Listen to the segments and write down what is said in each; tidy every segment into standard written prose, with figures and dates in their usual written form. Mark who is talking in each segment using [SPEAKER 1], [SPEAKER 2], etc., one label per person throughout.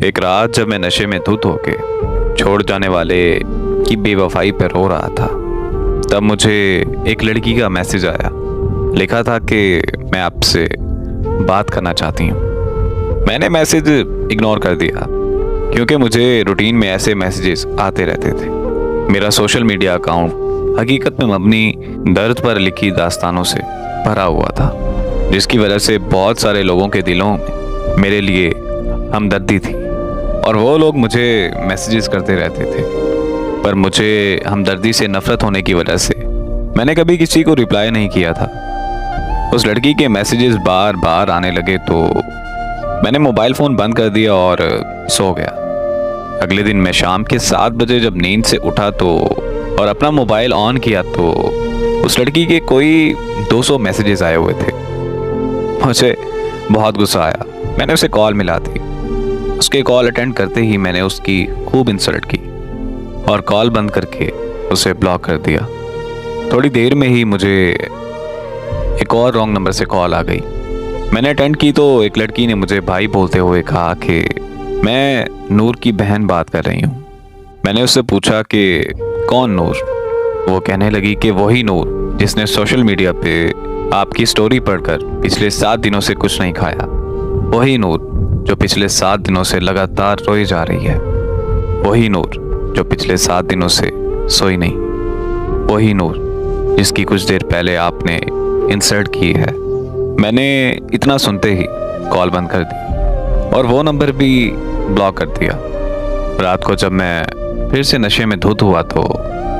[SPEAKER 1] एक रात जब मैं नशे में धुत होके छोड़ जाने वाले की बेवफाई पर रो रहा था, तब मुझे एक लड़की का मैसेज आया। लिखा था कि मैं आपसे बात करना चाहती हूँ। मैंने मैसेज इग्नोर कर दिया क्योंकि मुझे रूटीन में ऐसे मैसेजेस आते रहते थे। मेरा सोशल मीडिया अकाउंट हकीकत में मबनी दर्द पर लिखी दास्तानों से भरा हुआ था, जिसकी वजह से बहुत सारे लोगों के दिलों में मेरे लिए हमदर्दी थी और वो लोग मुझे मैसेजेस करते रहते थे। पर मुझे हमदर्दी से नफरत होने की वजह से मैंने कभी किसी को रिप्लाई नहीं किया था। उस लड़की के मैसेजेस बार बार आने लगे तो मैंने मोबाइल फ़ोन बंद कर दिया और सो गया। अगले दिन मैं शाम के 7 बजे जब नींद से उठा तो और अपना मोबाइल ऑन किया तो उस लड़की के कोई 200 मैसेजेस आए हुए थे। मुझे बहुत गुस्सा आया। मैंने उसे कॉल मिला दी। उसके कॉल अटेंड करते ही मैंने उसकी खूब इंसल्ट की और कॉल बंद करके उसे ब्लॉक कर दिया। थोड़ी देर में ही मुझे एक और रॉन्ग नंबर से कॉल आ गई। मैंने अटेंड की तो एक लड़की ने मुझे भाई बोलते हुए कहा कि मैं नूर की बहन बात कर रही हूँ। मैंने उससे पूछा कि कौन नूर? वो कहने लगी कि वही नूर जिसने सोशल मीडिया पे आपकी स्टोरी पढ़कर पिछले 7 दिनों से कुछ नहीं खाया। वही नूर जो पिछले 7 दिनों से लगातार रोई जा रही है। वही नूर जो पिछले 7 दिनों से सोई नहीं। वही नूर जिसकी कुछ देर पहले आपने इंसल्ट की है। मैंने इतना सुनते ही कॉल बंद कर दी और वो नंबर भी ब्लॉक कर दिया। रात को जब मैं फिर से नशे में धुत हुआ तो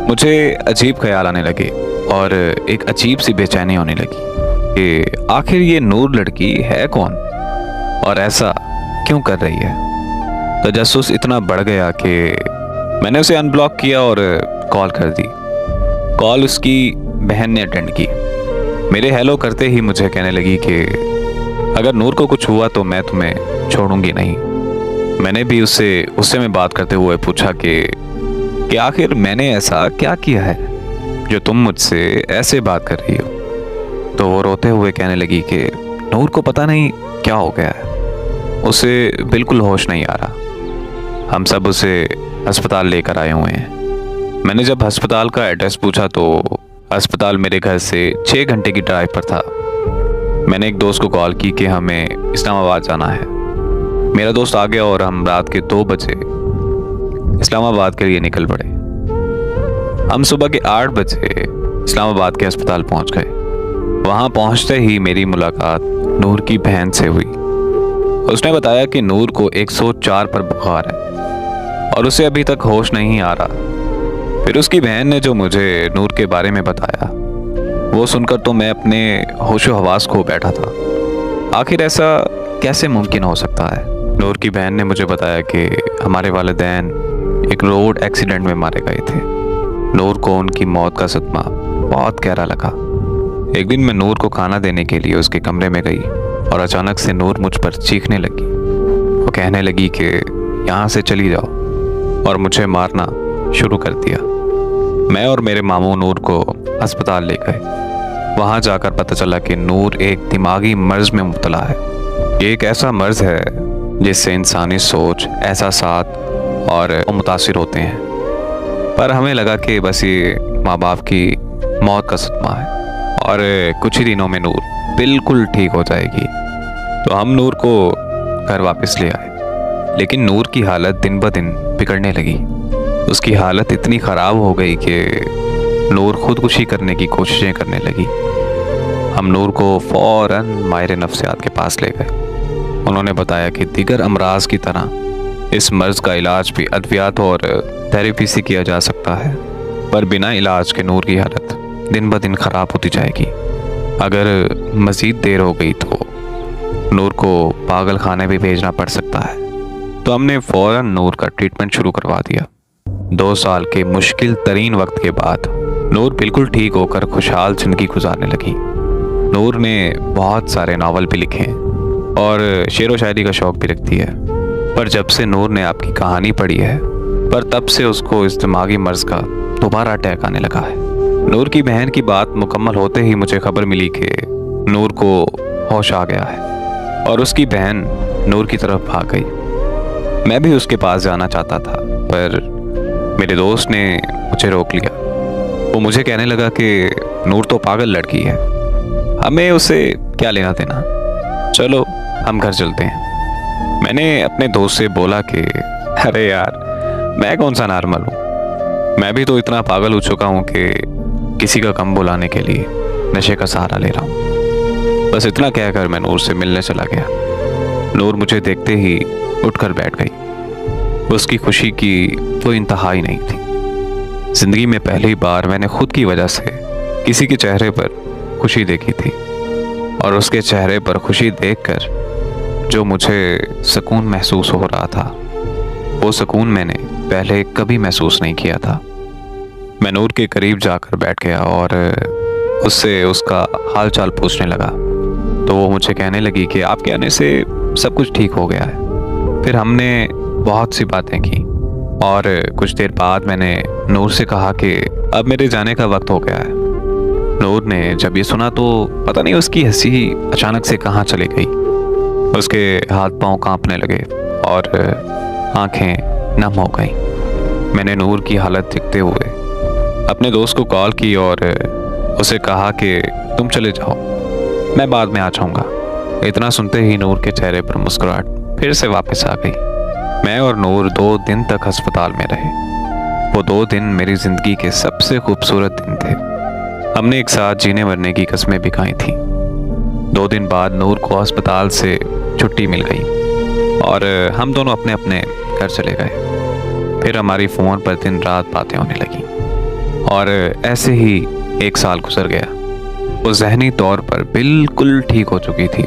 [SPEAKER 1] मुझे अजीब ख्याल आने लगे और एक अजीब सी बेचैनी होने लगी कि आखिर ये नूर लड़की है कौन और ऐसा क्यों कर रही है। तजस्सुस इतना बढ़ गया कि मैंने उसे अनब्लॉक किया और कॉल कर दी। कॉल उसकी बहन ने अटेंड की। मेरे हेलो करते ही मुझे कहने लगी कि अगर नूर को कुछ हुआ तो मैं तुम्हें छोड़ूंगी नहीं। मैंने भी उससे गुस्से में बात करते हुए पूछा कि आखिर मैंने ऐसा क्या किया है जो तुम मुझसे ऐसे बात कर रही हो। तो वो रोते हुए कहने लगी कि नूर को पता नहीं क्या हो गया है, उसे बिल्कुल होश नहीं आ रहा। हम सब उसे अस्पताल लेकर आए हुए हैं। मैंने जब अस्पताल का एड्रेस पूछा तो अस्पताल मेरे घर से 6 घंटे की ड्राइव पर था। मैंने एक दोस्त को कॉल की कि हमें इस्लामाबाद जाना है। मेरा दोस्त आ गया और हम रात के 2 बजे इस्लामाबाद के लिए निकल पड़े। हम सुबह के 8 बजे इस्लामाबाद के अस्पताल पहुंच गए। वहां पहुंचते ही मेरी मुलाकात नूर की बहन से हुई। उसने बताया कि नूर को 104 पर बुखार है और उसे अभी तक होश नहीं आ रहा। फिर उसकी बहन ने जो मुझे नूर के बारे में बताया वो सुनकर तो मैं अपने होशो हवास खो बैठा था। आखिर ऐसा कैसे मुमकिन हो सकता है? नूर की बहन ने मुझे बताया कि हमारे वालिदैन एक रोड एक्सीडेंट में मारे गए थे। नूर को उनकी मौत का सदमा बहुत गहरा लगा। एक दिन मैं नूर को खाना देने के लिए उसके कमरे में गई और अचानक से नूर मुझ पर चीखने लगी। वो कहने लगी कि यहाँ से चली जाओ और मुझे मारना शुरू कर दिया। मैं और मेरे मामू नूर को अस्पताल ले गए। वहाँ जाकर पता चला कि नूर एक दिमागी मर्ज में मुब्तला है। ये एक ऐसा मर्ज है जिससे इंसानी सोच, एहसासात और मुतासिर होते हैं। पर हमें लगा कि बस ये माँ बाप की मौत का सदमा है और कुछ ही दिनों में नूर बिल्कुल ठीक हो जाएगी। तो हम नूर को घर वापस ले आए, लेकिन नूर की हालत दिन ब दिन बिगड़ने लगी। उसकी हालत इतनी ख़राब हो गई कि नूर खुदकुशी करने की कोशिशें करने लगी। हम नूर को फ़ौरन माहिर नफ्सियात के पास ले गए। उन्होंने बताया कि दीगर अमराज की तरह इस मर्ज़ का इलाज भी अद्वियात और थेरेपी से किया जा सकता है, पर बिना इलाज के नूर की हालत दिन ब दिन ख़राब होती जाएगी। अगर मज़ीद देर हो गई तो नूर को पागल खाने भी भेजना पड़ सकता है। तो हमने फ़ौरन नूर का ट्रीटमेंट शुरू करवा दिया। 2 साल के मुश्किल तरीन वक्त के बाद नूर बिल्कुल ठीक होकर खुशहाल ज़िंदगी गुजारने लगी। नूर ने बहुत सारे नावल भी लिखे हैं और शेर व शायरी का शौक़ भी रखती है। पर जब से नूर ने आपकी कहानी पढ़ी है, पर तब से उसको इस दिमागी मर्ज का दोबारा अटैक आने लगा है। नूर की बहन की बात मुकम्मल होते ही मुझे खबर मिली कि नूर को होश आ गया है और उसकी बहन नूर की तरफ भाग गई। मैं भी उसके पास जाना चाहता था, पर मेरे दोस्त ने मुझे रोक लिया। वो मुझे कहने लगा कि नूर तो पागल लड़की है, हमें उसे क्या लेना देना, चलो हम घर चलते हैं। मैंने अपने दोस्त से बोला कि अरे यार, मैं कौन सा नॉर्मल हूँ, मैं भी तो इतना पागल हो चुका हूँ कि किसी का कम बुलाने के लिए नशे का सहारा ले रहा हूँ। बस इतना कहकर मैं नूर से मिलने चला गया। नूर मुझे देखते ही उठकर बैठ गई। उसकी खुशी की कोई इंतहा ही नहीं थी। जिंदगी में पहली बार मैंने खुद की वजह से किसी के चेहरे पर खुशी देखी थी, और उसके चेहरे पर खुशी देखकर जो मुझे सुकून महसूस हो रहा था, वो सुकून मैंने पहले कभी महसूस नहीं किया था। मैं नूर के करीब जाकर बैठ गया और उससे उसका हाल चाल पूछने लगा, तो वो मुझे कहने लगी कि आपके आने से सब कुछ ठीक हो गया है। फिर हमने बहुत सी बातें की और कुछ देर बाद मैंने नूर से कहा कि अब मेरे जाने का वक्त हो गया है। नूर ने जब ये सुना तो पता नहीं उसकी हंसी अचानक से कहाँ चली गई। उसके हाथ पांव कांपने लगे और आंखें नम हो गईं। मैंने नूर की हालत देखते हुए अपने दोस्त को कॉल की और उसे कहा कि तुम चले जाओ, मैं बाद में आ जाऊंगा। इतना सुनते ही नूर के चेहरे पर मुस्कुराहट फिर से वापस आ गई। मैं और नूर 2 दिन तक अस्पताल में रहे। वो 2 दिन मेरी जिंदगी के सबसे खूबसूरत दिन थे। हमने एक साथ जीने मरने की कस्में भी खाई थी। 2 दिन बाद नूर को अस्पताल से छुट्टी मिल गई और हम दोनों अपने अपने घर चले गए। फिर हमारी फ़ोन पर दिन रात बातें होने लगी और ऐसे ही 1 साल गुजर गया। वो जहनी तौर पर बिल्कुल ठीक हो चुकी थी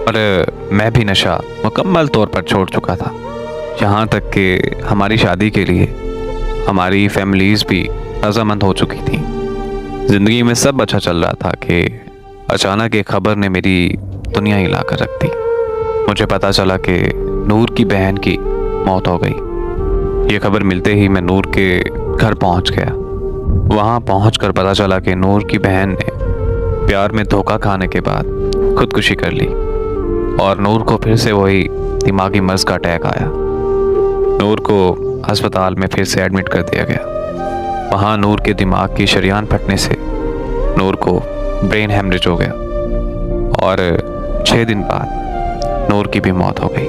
[SPEAKER 1] और मैं भी नशा मुकम्मल तौर पर छोड़ चुका था। यहाँ तक कि हमारी शादी के लिए हमारी फैमिलीज़ भी रजामंद हो चुकी थी। ज़िंदगी में सब अच्छा चल रहा था कि अचानक एक खबर ने मेरी दुनिया हिला कर रख दी। मुझे पता चला कि नूर की बहन की मौत हो गई। ये खबर मिलते ही मैं नूर के घर पहुंच गया। वहां पहुंचकर पता चला कि नूर की बहन ने प्यार में धोखा खाने के बाद खुदकुशी कर ली और नूर को फिर से वही दिमागी मर्ज का अटैक आया। नूर को अस्पताल में फिर से एडमिट कर दिया गया। वहां नूर के दिमाग की शरीयान फटने से नूर को ब्रेन हेमरेज हो गया और 6 दिन बाद नूर की भी मौत हो गई।